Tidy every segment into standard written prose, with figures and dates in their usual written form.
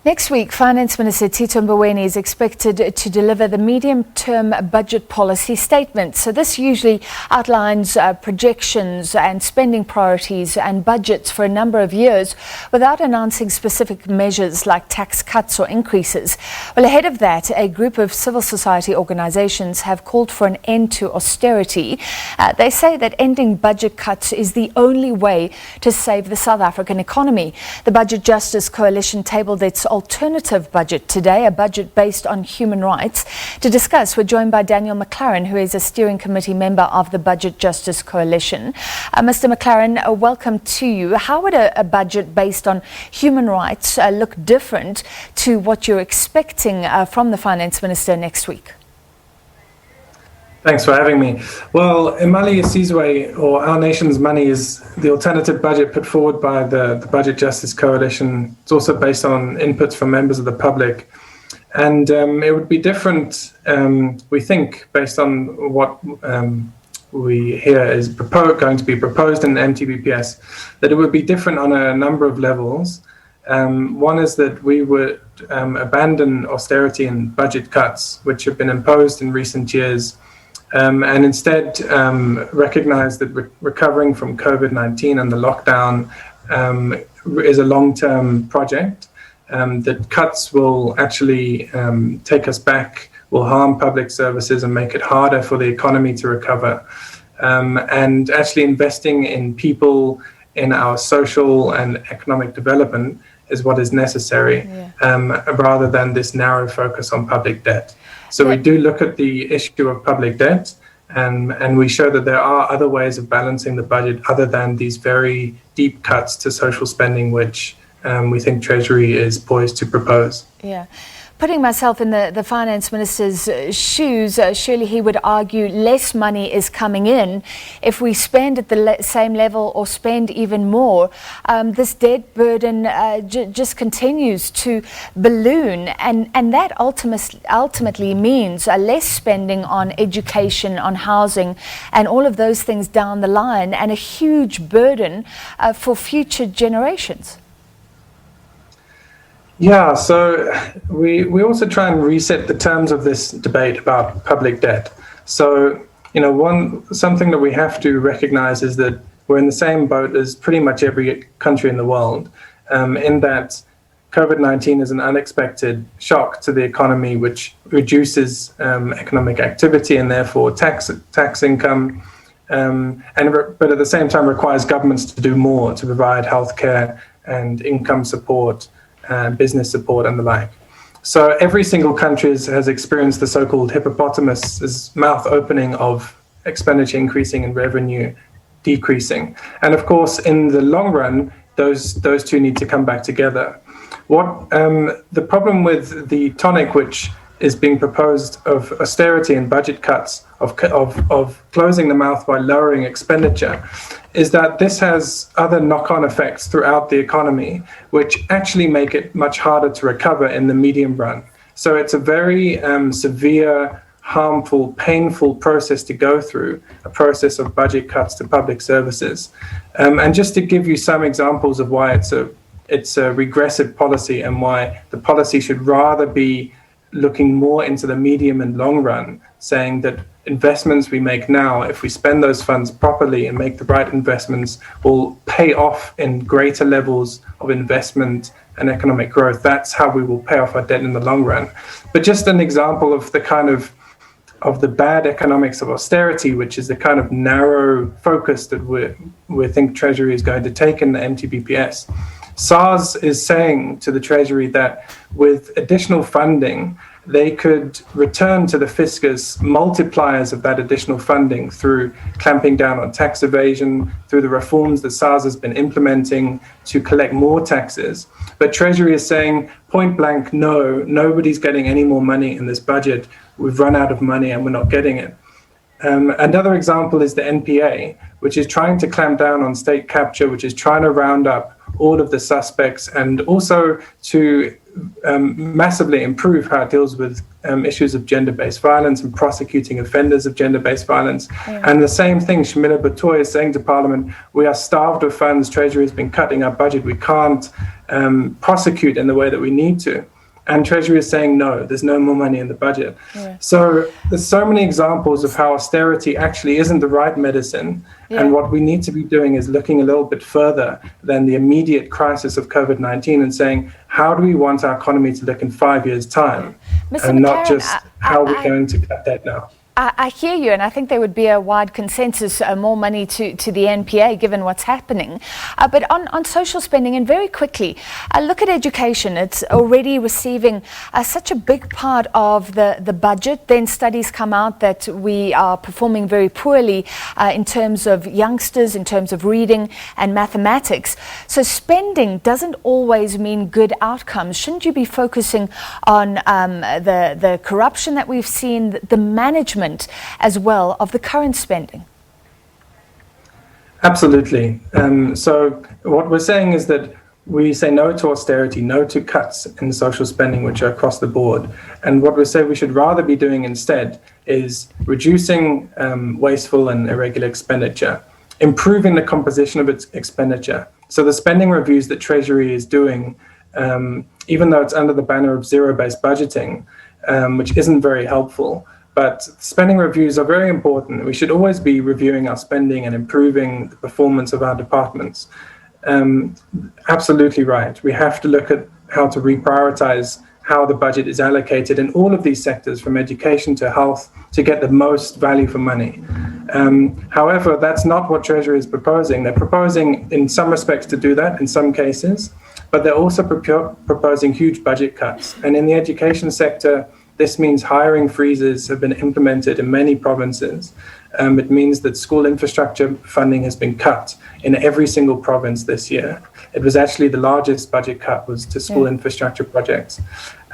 Next week, Finance Minister Tito Mboweni is expected to deliver the medium-term budget policy statement. So this usually outlines projections and spending priorities and budgets for a number of years without announcing specific measures like tax cuts or increases. Well, ahead of that, a group of civil society organizations have called for an end to austerity. They say that ending budget cuts is the only way to save the South African economy. The Budget Justice Coalition tabled its alternative budget today, a budget based on human rights. To discuss, we're joined by Daniel McLaren, who is a steering committee member of the Budget Justice Coalition. Mr. McLaren, welcome to you. How would a budget based on human rights look different to what you're expecting from the Finance Minister next week? Thanks for having me. Well, Imali Isizwe, or Our Nation's Money, is the alternative budget put forward by the Budget Justice Coalition. It's also based on inputs from members of the public. And it would be different, we think, based on what we hear is going to be proposed in the MTBPS, that it would be different on a number of levels. One is that we would abandon austerity and budget cuts, which have been imposed in recent years, and instead recognize that recovering from COVID-19 and the lockdown is a long-term project, that cuts will actually take us back, will harm public services and make it harder for the economy to recover. And actually investing in people, in our social and economic development is what is necessary, rather than this narrow focus on public debt. So we do look at the issue of public debt, and we show that there are other ways of balancing the budget other than these very deep cuts to social spending, which we think Treasury is poised to propose. Yeah. Putting myself in the Finance Minister's shoes, surely he would argue less money is coming in if we spend at the same level or spend even more. This debt burden just continues to balloon, and that ultimately means less spending on education, on housing, and all of those things down the line, and a huge burden for future generations. Yeah, so we also try and reset the terms of this debate about public debt. So, something that we have to recognize is that we're in the same boat as pretty much every country in the world, in that COVID-19 is an unexpected shock to the economy, which reduces economic activity and therefore tax income, but at the same time requires governments to do more to provide healthcare and income support, business support and the like. So every single country has experienced the so-called hippopotamus's mouth opening of expenditure increasing and revenue decreasing. And of course, in the long run, those two need to come back together. The problem with the tonic which is being proposed of austerity and budget cuts, of closing the mouth by lowering expenditure, is that this has other knock-on effects throughout the economy, which actually make it much harder to recover in the medium run. So it's a very severe, harmful, painful process to go through, a process of budget cuts to public services. And just to give you some examples of why it's a regressive policy and why the policy should rather be looking more into the medium and long run, saying that investments we make now, if we spend those funds properly and make the right investments, will pay off in greater levels of investment and economic growth. That's how we will pay off our debt in the long run. But just an example of the kind of the bad economics of austerity, which is the kind of narrow focus that we think Treasury is going to take in the MTBPS. SARS is saying to the Treasury that with additional funding, they could return to the fiscus multipliers of that additional funding through clamping down on tax evasion, through the reforms that SARS has been implementing to collect more taxes. But Treasury is saying point blank, no, nobody's getting any more money in this budget. We've run out of money and we're not getting it. Another example is the NPA, which is trying to clamp down on state capture, which is trying to round up all of the suspects and also to massively improve how it deals with issues of gender-based violence and prosecuting offenders of gender-based violence. Yeah. And the same thing, Shamila Batoy is saying to Parliament, we are starved of funds, Treasury has been cutting our budget, we can't prosecute in the way that we need to. And Treasury is saying, no, there's no more money in the budget. Yeah. So there's so many examples of how austerity actually isn't the right medicine. Yeah. And what we need to be doing is looking a little bit further than the immediate crisis of COVID-19 and saying, how do we want our economy to look in 5 years' time? Mr. And McLaren, not just how we're going to cut that now. I hear you, and I think there would be a wide consensus, more money to the NPA, given what's happening. But on social spending, and very quickly, look at education. It's already receiving such a big part of the budget. Then studies come out that we are performing very poorly in terms of youngsters, in terms of reading and mathematics. So spending doesn't always mean good outcomes. Shouldn't you be focusing on the corruption that we've seen, the management as well of the current spending? Absolutely. So what we're saying is that we say no to austerity, no to cuts in social spending, which are across the board. And what we say we should rather be doing instead is reducing wasteful and irregular expenditure, improving the composition of its expenditure. So the spending reviews that Treasury is doing, even though it's under the banner of zero-based budgeting, which isn't very helpful, but spending reviews are very important. We should always be reviewing our spending and improving the performance of our departments. Absolutely right. We have to look at how to reprioritize how the budget is allocated in all of these sectors, from education to health, to get the most value for money. However, that's not what Treasury is proposing. They're proposing in some respects to do that in some cases, but they're also proposing huge budget cuts. And in the education sector, this means hiring freezes have been implemented in many provinces. It means that school infrastructure funding has been cut in every single province this year. It was actually the largest budget cut was to school infrastructure projects.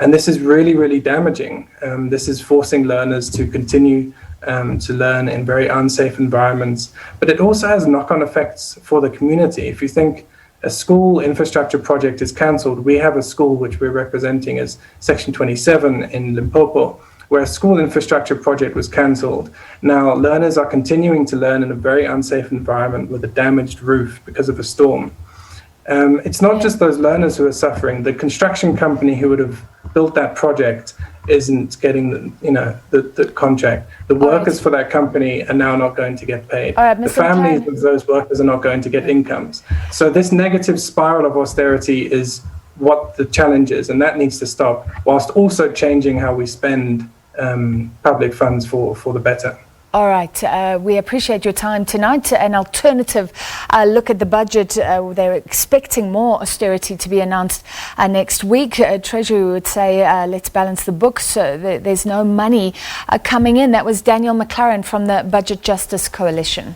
And this is really, really damaging. This is forcing learners to continue to learn in very unsafe environments. But it also has knock-on effects for the community. If you think a school infrastructure project is cancelled, we have a school which we're representing as Section 27 in Limpopo, where a school infrastructure project was cancelled. Now, learners are continuing to learn in a very unsafe environment with a damaged roof because of a storm. It's not just those learners who are suffering. The construction company who would have built that project isn't getting the contract. The workers for that company are now not going to get paid. The families of those workers are not going to get incomes. So this negative spiral of austerity is what the challenge is, and that needs to stop, whilst also changing how we spend public funds for the better. All right, we appreciate your time tonight. An alternative look at the budget. They're expecting more austerity to be announced next week. Treasury would say, let's balance the books. There's no money coming in. That was Daniel McLaren from the Budget Justice Coalition.